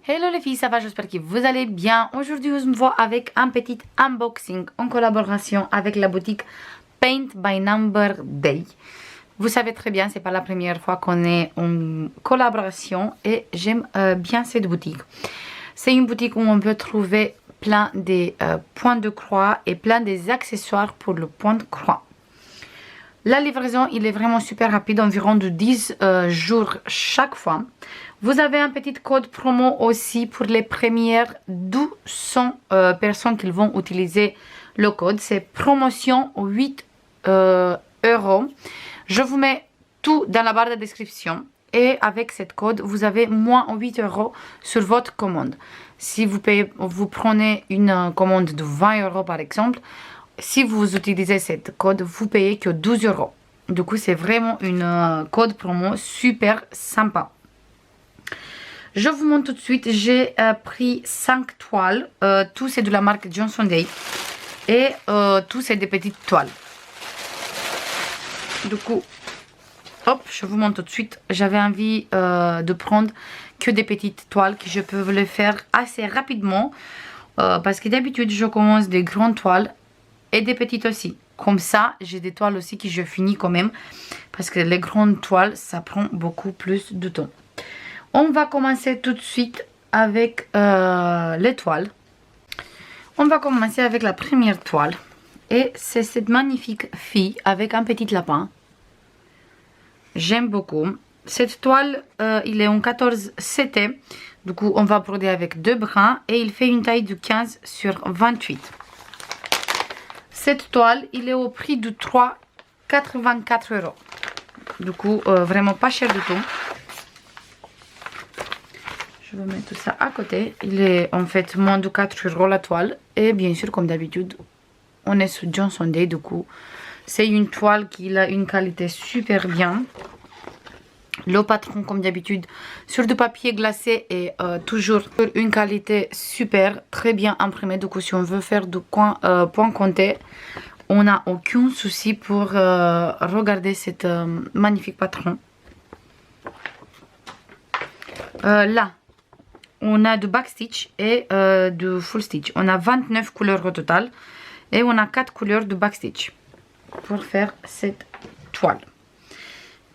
Hello les filles, ça va? J'espère que vous allez bien. Aujourd'hui, je me vois avec un petit unboxing en collaboration avec la boutique Paint by Number Day. Vous savez très bien, c'est pas la première fois qu'on est en collaboration et j'aime bien cette boutique. C'est une boutique où on peut trouver plein des points de croix et plein des accessoires pour le point de croix. La livraison, il est vraiment super rapide, environ de 10 jours chaque fois. Vous avez un petit code promo aussi pour les premières 1200 personnes qui vont utiliser le code. C'est promotion 8 euros. Je vous mets tout dans la barre de description. Et avec cette code, vous avez moins 8 euros sur votre commande. Si vous prenez une commande de 20 euros par exemple, si vous utilisez cette code, vous payez que 12 euros. Du coup, c'est vraiment une code promo super sympa. Je vous montre tout de suite, j'ai pris 5 toiles. Tout c'est de la marque Johnson Day. Et tout c'est des petites toiles. Du coup, hop, je vous montre tout de suite. J'avais envie de prendre que des petites toiles que je peux les faire assez rapidement. Parce que d'habitude, je commence des grandes toiles et des petites aussi. Comme ça, j'ai des toiles aussi que je finis quand même. Parce que les grandes toiles, ça prend beaucoup plus de temps. On va commencer tout de suite avec les toiles. On va commencer avec la première toile. Et c'est cette magnifique fille avec un petit lapin. J'aime beaucoup. Cette toile, il est en 14 CT. Du coup, on va broder avec 2 brins. Et il fait une taille de 15 sur 28. Cette toile, il est au prix de 3,84 euros. Du coup, vraiment pas cher du tout. Je vais mettre tout ça à côté. Il est en fait moins de 4 euros la toile. Et bien sûr, comme d'habitude, on est sur Johnson Day. Du coup, c'est une toile qui a une qualité super bien. Le patron, comme d'habitude, sur du papier glacé et toujours une qualité super, très bien imprimée. Du coup, si on veut faire du point compté, on n'a aucun souci pour regarder cette magnifique patron. Là, on a du backstitch et du full stitch. On a 29 couleurs au total et on a 4 couleurs de backstitch pour faire cette toile.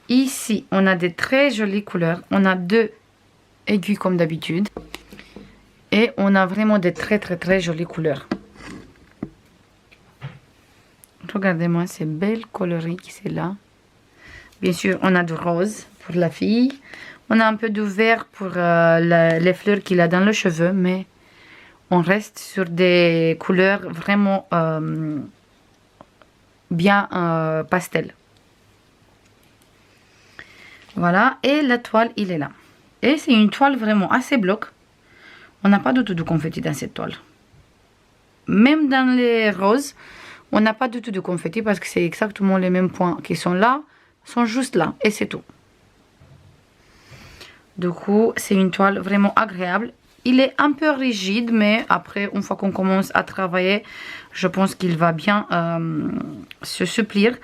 Ici, on a des très jolies couleurs. On a 2 aiguilles comme d'habitude. Et on a vraiment des très jolies couleurs. Regardez-moi ces belles coloris qui sont là. Bien sûr, on a du rose pour la fille. On a un peu de vert pour les fleurs qu'il a dans le cheveu. Mais on reste sur des couleurs vraiment bien pastel. Voilà, et la toile, il est là. Et c'est une toile vraiment assez bloc. On n'a pas du tout de confetti dans cette toile. Même dans les roses, on n'a pas du tout de confetti parce que c'est exactement les mêmes points qui sont là, sont juste là, et c'est tout. Du coup, c'est une toile vraiment agréable. Il est un peu rigide, mais après, une fois qu'on commence à travailler, je pense qu'il va bien se supplir.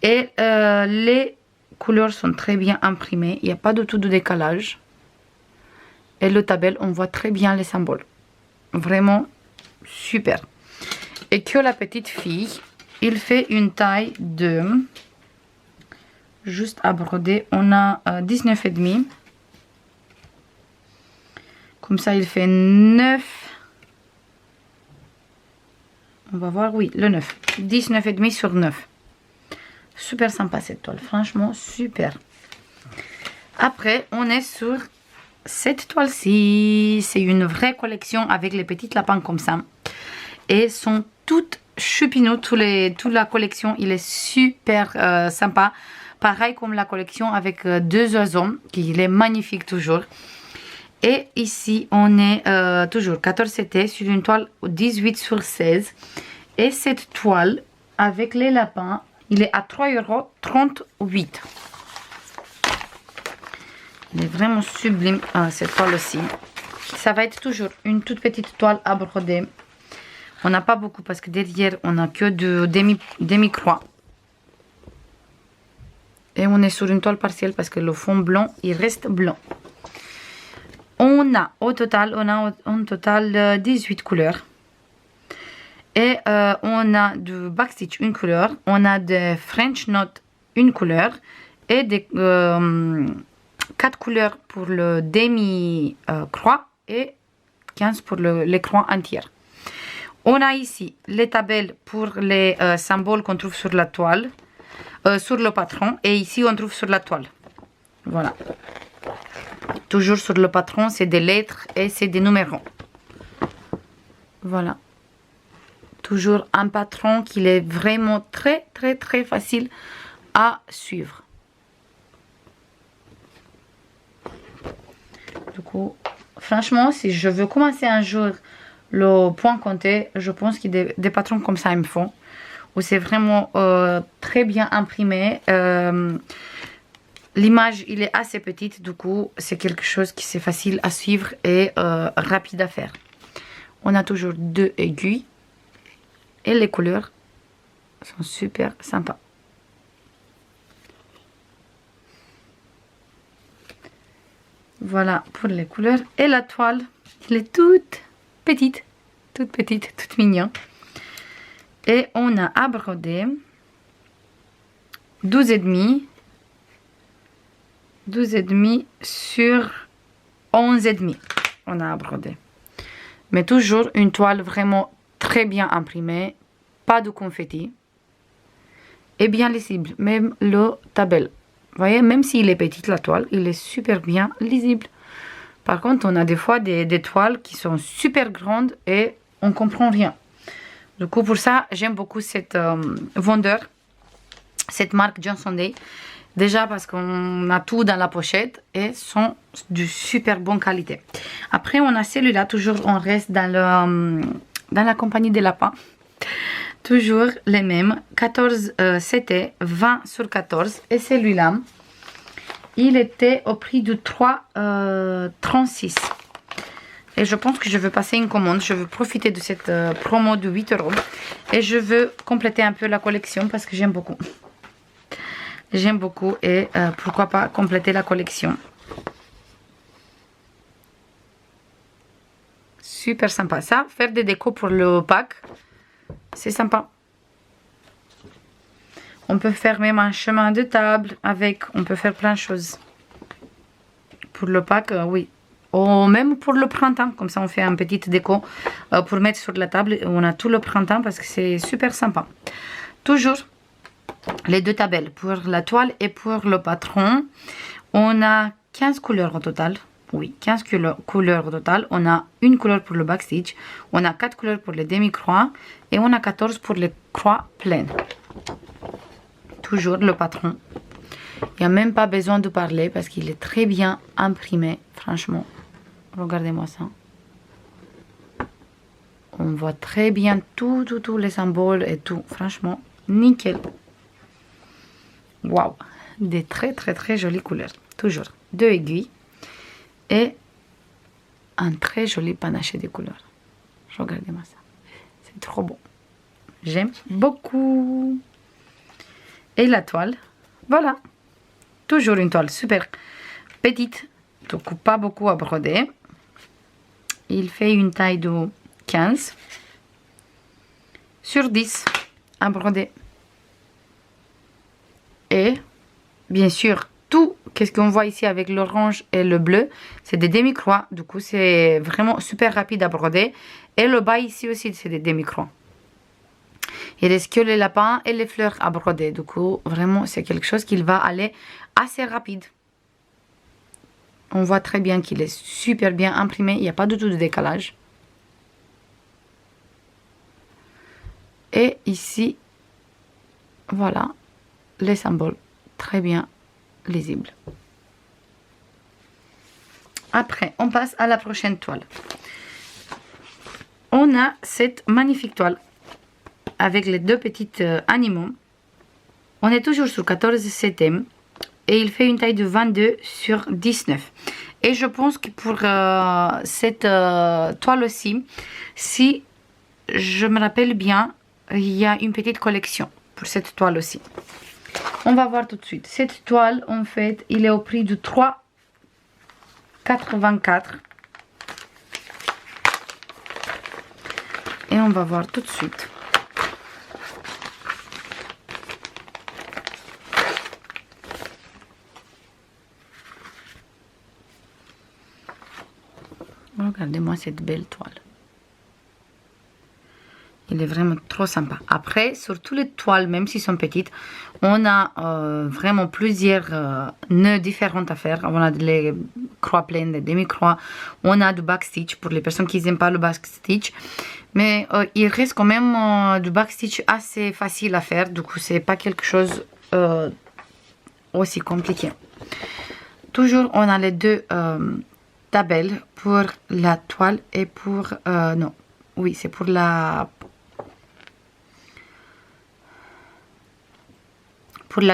Et les couleurs sont très bien imprimées, il n'y a pas du tout de décalage. Et le tabel, on voit très bien les symboles. Vraiment super. Et que la petite fille, il fait une taille de, juste à broder, on a 19,5. Comme ça, il fait 9. On va voir, oui, le 9. 19,5 sur 9. Super sympa cette toile, franchement super. Après, on est sur cette toile-ci. C'est une vraie collection avec les petits lapins comme ça. Et sont toutes chupinous. Toute la collection, il est super sympa. Pareil comme la collection avec 2 oiseaux, qui est magnifique toujours. Et ici, on est toujours 14 CT sur une toile 18 sur 16. Et cette toile avec les lapins, il est à 3,38 €. Il est vraiment sublime cette toile aussi. Ça va être toujours une toute petite toile à broder. On n'a pas beaucoup parce que derrière on n'a que de demi-croix. Et on est sur une toile partielle parce que le fond blanc, il reste blanc. On a au total, en total 18 couleurs. Et on a du backstitch une couleur, on a de French knot une couleur et des 4 couleurs pour le demi croix et 15 pour les croix entières. On a ici les tabelles pour les symboles qu'on trouve sur la toile, sur le patron, et ici on trouve sur la toile. Voilà. Toujours sur le patron, c'est des lettres et c'est des numéros. Voilà. Toujours un patron qui est vraiment très facile à suivre. Du coup, franchement, si je veux commencer un jour le point compté, je pense qu'il y a des patrons comme ça, il me faut. Où c'est vraiment très bien imprimé. L'image, il est assez petite, du coup, c'est quelque chose qui c'est facile à suivre et rapide à faire. On a toujours 2 aiguilles. Et les couleurs sont super sympas. Voilà pour les couleurs. Et la toile, elle est toute petite, toute mignonne. Et on a à broder 12,5 sur 11,5. On a à broder. Mais toujours une toile vraiment très bien imprimé, pas de confetti et bien lisible, même le tabelle. Vous voyez, même s'il est petit la toile, il est super bien lisible. Par contre, on a des fois des toiles qui sont super grandes et on comprend rien. Du coup, pour ça, j'aime beaucoup cette vendeur, cette marque Johnson Day. Déjà parce qu'on a tout dans la pochette et sont de super bonne qualité. Après, on a celui-là, toujours on reste dans la compagnie des lapins. Toujours les mêmes. 14, c'était 20 sur 14. Et celui-là, il était au prix de 3,36. Et je pense que je veux passer une commande. Je veux profiter de cette promo de 8 €. Et je veux compléter un peu la collection parce que j'aime beaucoup. J'aime beaucoup et pourquoi pas compléter la collection. Super sympa. Ça, faire des décos pour le pack, c'est sympa. On peut faire même un chemin de table avec. On peut faire plein de choses. Pour le pack, oui. Ou même pour le printemps. Comme ça, on fait un petit déco pour mettre sur la table. On a tout le printemps parce que c'est super sympa. Toujours les 2 tabelles pour la toile et pour le patron. On a 15 couleurs au total. Oui, 15 couleurs au total. On a une couleur pour le backstitch. On a 4 couleurs pour les demi-croix. Et on a 14 pour les croix pleines. Toujours le patron. Il n'y a même pas besoin de parler parce qu'il est très bien imprimé. Franchement, regardez-moi ça. On voit très bien tous les symboles et tout. Franchement, nickel. Waouh, des très jolies couleurs. Toujours 2 aiguilles et un très joli panaché de couleurs. Regardez-moi ça. C'est trop beau. J'aime beaucoup. Et la toile, voilà. Toujours une toile super petite. Donc pas beaucoup à broder. Il fait une taille de 15 sur 10 à broder. Et bien sûr, tout, qu'est-ce qu'on voit ici avec l'orange et le bleu, c'est des demi-croix. Du coup, c'est vraiment super rapide à broder. Et le bas ici aussi, c'est des demi-croix. Il reste que les lapins et les fleurs à broder. Du coup, vraiment, c'est quelque chose qui va aller assez rapide. On voit très bien qu'il est super bien imprimé. Il n'y a pas du tout de décalage. Et ici, voilà. Les symboles très bien lisibles. Après, on passe à la prochaine toile. On a cette magnifique toile avec les 2 petits animaux. On est toujours sur 14 septembre et il fait une taille de 22 sur 19. Et je pense que pour cette toile aussi, si je me rappelle bien, il y a une petite collection pour cette toile aussi. On va voir tout de suite. Cette toile, en fait, il est au prix de 3,84. Et on va voir tout de suite. Regardez-moi cette belle toile. Il est vraiment trop sympa. Après, sur toutes les toiles, même si sont petites, on a vraiment plusieurs nœuds différents à faire. On a des croix pleines, des demi-croix. On a du backstitch pour les personnes qui n'aiment pas le backstitch. Mais il reste quand même du backstitch assez facile à faire. Du coup, c'est pas quelque chose aussi compliqué. Toujours, on a les deux tabelles pour la toile et pour... non, oui, c'est pour la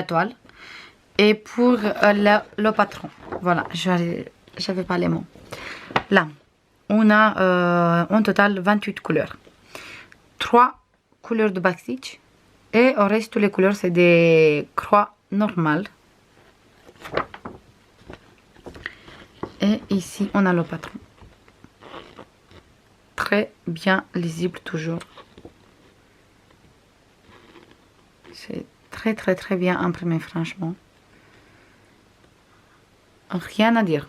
toile et pour le patron. Voilà, j'avais pas les mots. Là, on a en total 28 couleurs. 3 couleurs de backstitch et au reste, toutes les couleurs, c'est des croix normales. Et ici, on a le patron. Très bien lisible toujours. C'est très bien imprimé, franchement. Rien à dire.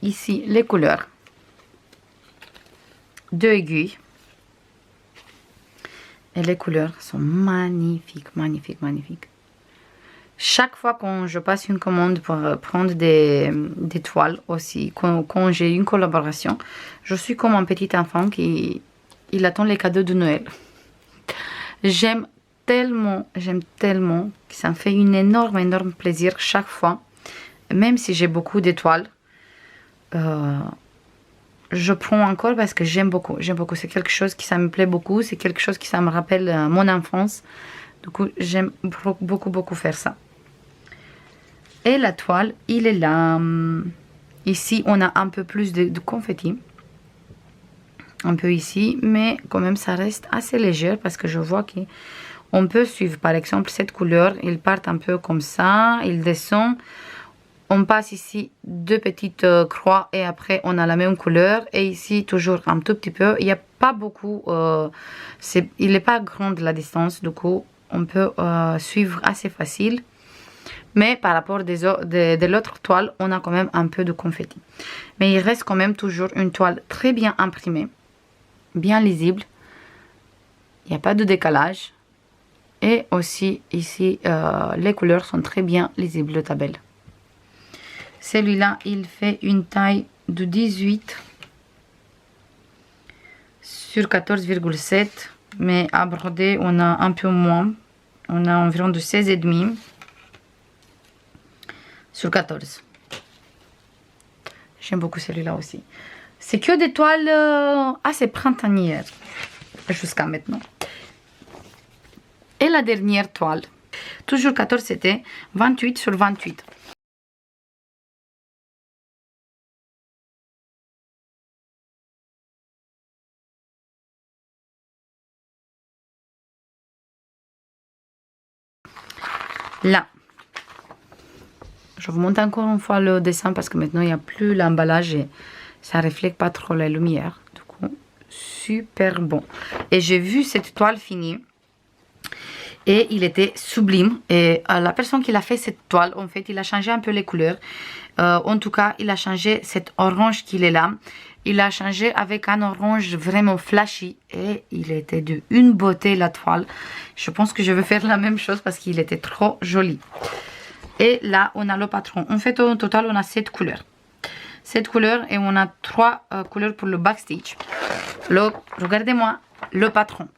Ici, les couleurs. 2 aiguilles. Et les couleurs sont magnifiques, magnifiques. Chaque fois que je passe une commande pour prendre des toiles aussi, quand j'ai une collaboration, je suis comme un petit enfant qui attend les cadeaux de Noël. J'aime tellement que ça me fait un énorme plaisir chaque fois. Même si j'ai beaucoup d'étoiles, je prends encore parce que j'aime beaucoup. C'est quelque chose qui ça me plaît beaucoup, c'est quelque chose qui ça me rappelle mon enfance. Du coup, j'aime beaucoup faire ça. Et la toile, il est là. Ici, on a un peu plus de confetti. Un peu ici, mais quand même, ça reste assez léger parce que je vois qu'on peut suivre. Par exemple, cette couleur, il part un peu comme ça, il descend. On passe ici 2 petites croix et après, on a la même couleur. Et ici, toujours un tout petit peu. Il n'y a pas beaucoup, il n'est pas grande la distance, du coup, on peut suivre assez facile. Mais par rapport de l'autre toile, on a quand même un peu de confetti. Mais il reste quand même toujours une toile très bien imprimée, bien lisible. Il n'y a pas de décalage. Et aussi ici, les couleurs sont très bien lisibles, le tabelle. Celui-là, il fait une taille de 18 sur 14,7. Mais à broder, on a un peu moins. On a environ de 16,5 sur 14. J'aime beaucoup celui-là aussi. C'est que des toiles assez printanières jusqu'à maintenant. Et la dernière toile, toujours 14, c'était 28 sur 28. Là, je vous montre encore une fois le dessin parce que maintenant il n'y a plus l'emballage et ça reflète pas trop la lumière. Du coup, super bon. Et j'ai vu cette toile finie et il était sublime. Et la personne qui a fait cette toile, en fait, il a changé un peu les couleurs. En tout cas, il a changé cet orange qu'il est là. Il a changé avec un orange vraiment flashy et il était d'une beauté la toile. Je pense que je vais faire la même chose parce qu'il était trop joli. Et là, on a le patron. En fait, au total, on a 7 couleurs. 7 couleurs et on a 3 couleurs pour le backstitch. Regardez-moi le patron.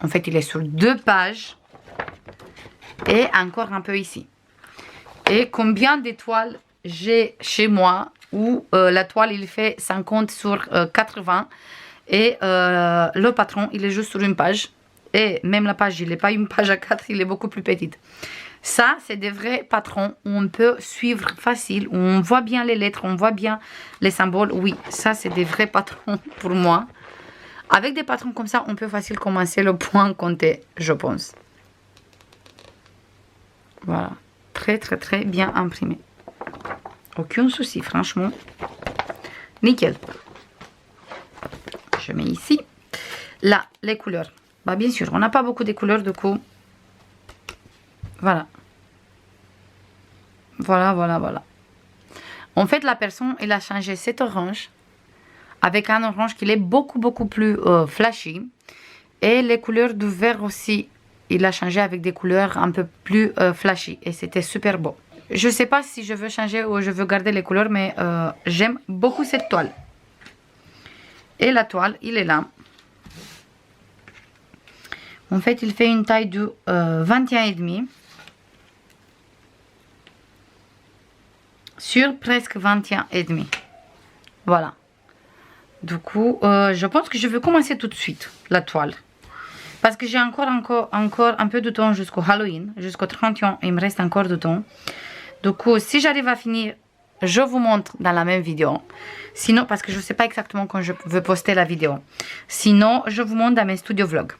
En fait, il est sur 2 pages et encore un peu ici. Et combien d'étoiles j'ai chez moi où la toile, il fait 50 sur 80 et le patron, il est juste sur une page. Et même la page, il n'est pas une page à 4, il est beaucoup plus petite. Ça, c'est des vrais patrons où on peut suivre facile, où on voit bien les lettres, on voit bien les symboles. Oui, ça, c'est des vrais patrons pour moi. Avec des patrons comme ça, on peut facile commencer le point compté, je pense. Voilà, très bien imprimé. Aucun souci, franchement. Nickel. je mets ici. Là, les couleurs. Bah, bien sûr, on n'a pas beaucoup de couleurs, du coup. Voilà. Voilà, voilà, voilà. En fait, la personne, elle a changé cet orange avec un orange qui est beaucoup plus flashy. Et les couleurs du vert aussi, il a changé avec des couleurs un peu plus flashy. Et c'était super beau. Je ne sais pas si je veux changer ou je veux garder les couleurs, mais j'aime beaucoup cette toile. Et la toile, il est là. En fait, il fait une taille de 21,5 sur presque 21,5. Voilà. Du coup, je pense que je vais commencer tout de suite la toile. Parce que j'ai encore un peu de temps jusqu'au Halloween, jusqu'au 31, il me reste encore du temps. Du coup, si j'arrive à finir, je vous montre dans la même vidéo. Sinon, parce que je ne sais pas exactement quand je veux poster la vidéo. Sinon, je vous montre dans mes studio vlogs.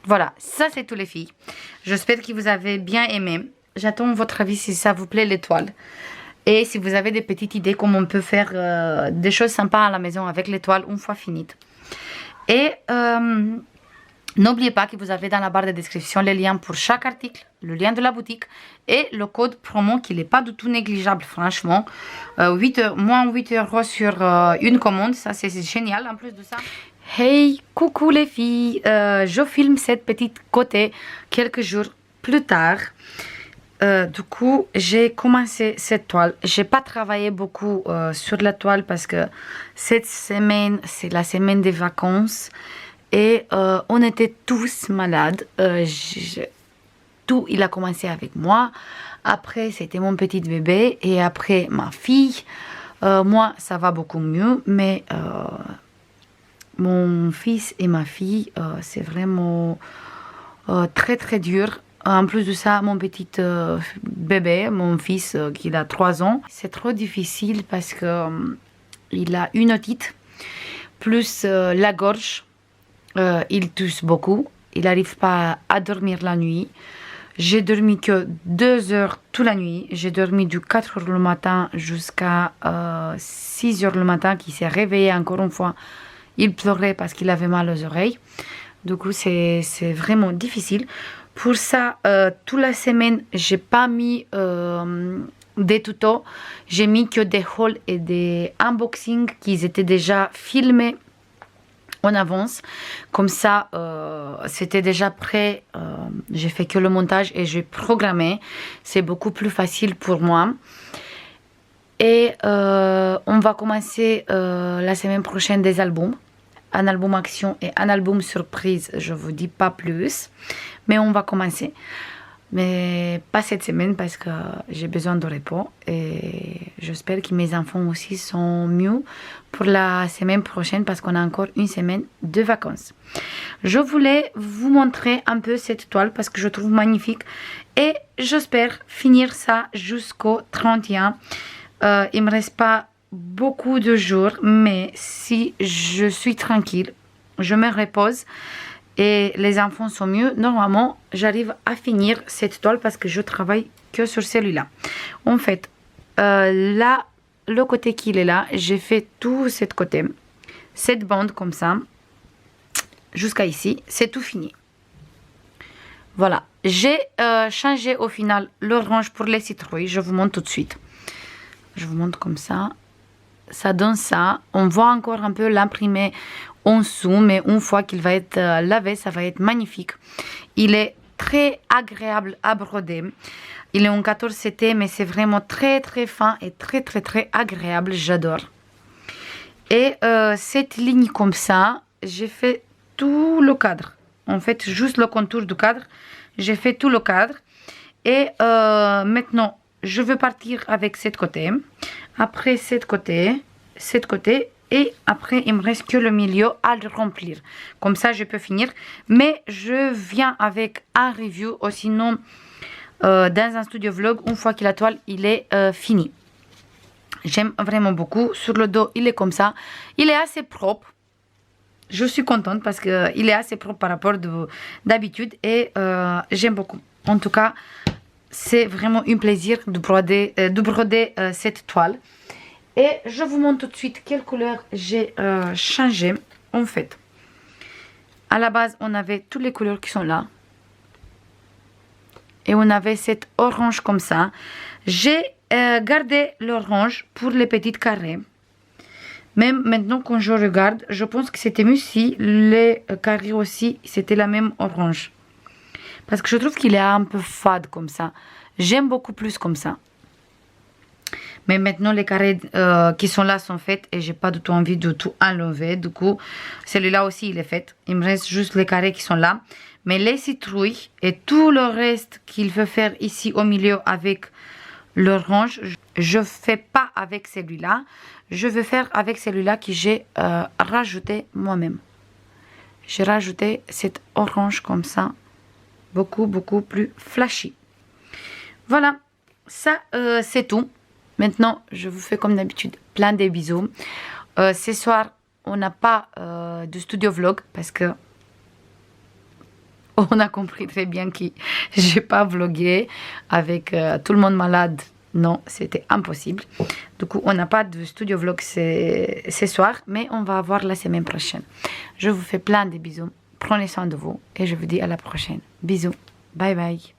Voilà, ça c'est tout les filles. J'espère que vous avez bien aimé. J'attends votre avis si ça vous plaît l'étoile. Et si vous avez des petites idées comment on peut faire des choses sympas à la maison avec l'étoile une fois finie. Et n'oubliez pas que vous avez dans la barre de description les liens pour chaque article, le lien de la boutique et le code promo qui n'est pas du tout négligeable franchement. Moins 8 € sur une commande, ça c'est génial en plus de ça. Hey, coucou les filles, je filme cette petite côté quelques jours plus tard. Du coup, j'ai commencé cette toile. J'ai pas travaillé beaucoup sur la toile parce que cette semaine, c'est la semaine des vacances. Et on était tous malades. Tout, il a commencé avec moi. Après, c'était mon petit bébé. Et après, ma fille. Moi, ça va beaucoup mieux. Mais mon fils et ma fille, c'est vraiment très dur. En plus de ça, mon petit bébé, mon fils qui a 3 ans, c'est trop difficile parce que il a une otite, plus la gorge, il tousse beaucoup, il n'arrive pas à dormir la nuit. J'ai dormi que 2 heures toute la nuit, j'ai dormi du 4 h le matin jusqu'à 6 h le matin, qui s'est réveillé encore une fois. Il pleurait parce qu'il avait mal aux oreilles. Du coup, c'est vraiment difficile. Pour ça, toute la semaine, j'ai pas mis des tutos. J'ai mis que des hauls et des unboxings qui étaient déjà filmés en avance. Comme ça, c'était déjà prêt. J'ai fait que le montage et j'ai programmé. C'est beaucoup plus facile pour moi. Et on va commencer la semaine prochaine des albums. Un album action et un album surprise, je vous dis pas plus. Mais on va commencer. Mais pas cette semaine parce que j'ai besoin de repos. Et j'espère que mes enfants aussi sont mieux pour la semaine prochaine parce qu'on a encore une semaine de vacances. Je voulais vous montrer un peu cette toile parce que je trouve magnifique. Et j'espère finir ça jusqu'au 31. Il me reste pas beaucoup de jours, mais si je suis tranquille, je me repose et les enfants sont mieux, normalement j'arrive à finir cette toile parce que je travaille que sur celui-là. En fait, là, le côté qu'il est là, j'ai fait tout cette côté, cette bande comme ça, jusqu'à ici, c'est tout fini. Voilà, j'ai changé au final l'orange pour les citrouilles, je vous montre tout de suite. Je vous montre comme ça. Ça donne ça. On voit encore un peu l'imprimer en dessous, mais une fois qu'il va être lavé, ça va être magnifique. Il est très agréable à broder. Il est en 14 CT, mais c'est vraiment très fin et très agréable. J'adore. Et cette ligne comme ça, j'ai fait tout le cadre. En fait, juste le contour du cadre. J'ai fait tout le cadre. Et maintenant, je veux partir avec cette côté. Après cette côté, et après il me reste que le milieu à le remplir. Comme ça je peux finir. Mais je viens avec un review ou sinon dans un studio vlog une fois que la toile il est fini. J'aime vraiment beaucoup. Sur le dos il est comme ça. Il est assez propre. Je suis contente parce que il est assez propre par rapport d'habitude et j'aime beaucoup. En tout cas, c'est vraiment un plaisir de broder cette toile. Et je vous montre tout de suite quelle couleur j'ai changé. En fait, À la base, on avait toutes les couleurs qui sont là. Et on avait cette orange comme ça. J'ai gardé l'orange pour les petites carrés. Même maintenant, quand je regarde, je pense que c'était mieux si les carrés aussi, c'était la même orange. Parce que je trouve qu'il est un peu fade comme ça. J'aime beaucoup plus comme ça. Mais maintenant, les carrés qui sont là sont faits et j'ai pas du tout envie de tout enlever. Du coup, celui-là aussi, il est fait. Il me reste juste les carrés qui sont là. Mais les citrouilles et tout le reste qu'il veut faire ici au milieu avec l'orange, je fais pas avec celui-là. Je veux faire avec celui-là que j'ai rajouté moi-même. J'ai rajouté cette orange comme ça. Beaucoup plus flashy. Voilà, ça c'est tout. Maintenant, je vous fais comme d'habitude plein de bisous. Ce soir, on n'a pas de studio vlog parce que on a compris très bien que je n'ai pas vlogué avec tout le monde malade. Non, c'était impossible. Du coup, on n'a pas de studio vlog ce soir, mais on va voir la semaine prochaine. Je vous fais plein de bisous. Prenez soin de vous et je vous dis à la prochaine. Bisous. Bye bye.